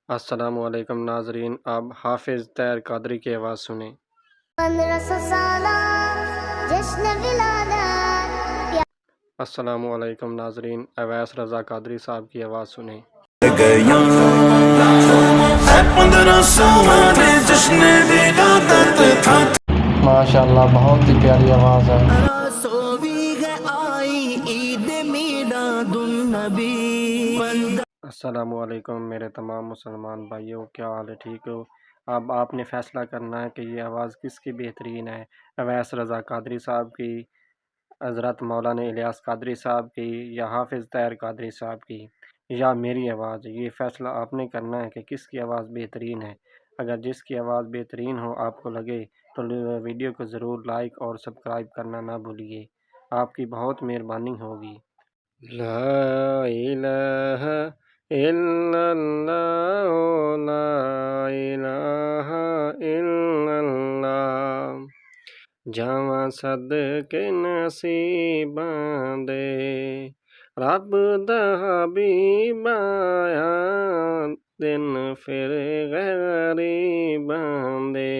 السلام علیکم ناظرین، اب حافظ طاہر قادری کی آواز سنیں۔ 1500 سالہ جشن ولادت۔ السلام علیکم ناظرین، اویس رضا قادری صاحب کی آواز سنیں۔ 1500 جشن ولادت تھا، ماشاءاللہ بہت ہی پیاری آواز ہے۔ السلام علیکم میرے تمام مسلمان بھائیوں، کیا حال ہے؟ ٹھیک ہو؟ اب آپ نے فیصلہ کرنا ہے کہ یہ آواز کس کی بہترین ہے، اویس رضا قادری صاحب کی، حضرت مولانا الیاس قادری صاحب کی، یا حافظ طاہر قادری صاحب کی، یا میری آواز۔ یہ فیصلہ آپ نے کرنا ہے کہ کس کی آواز بہترین ہے۔ اگر جس کی آواز بہترین ہو آپ کو لگے تو ویڈیو کو ضرور لائک اور سبسکرائب کرنا نہ بھولیے، آپ کی بہت مہربانی ہوگی۔ لا الہ الا اللہ، لا الہ الا اللہ، جاواں صدقے نصیباں دے، رب دا حبیب آیا دن پھر غریباں دے۔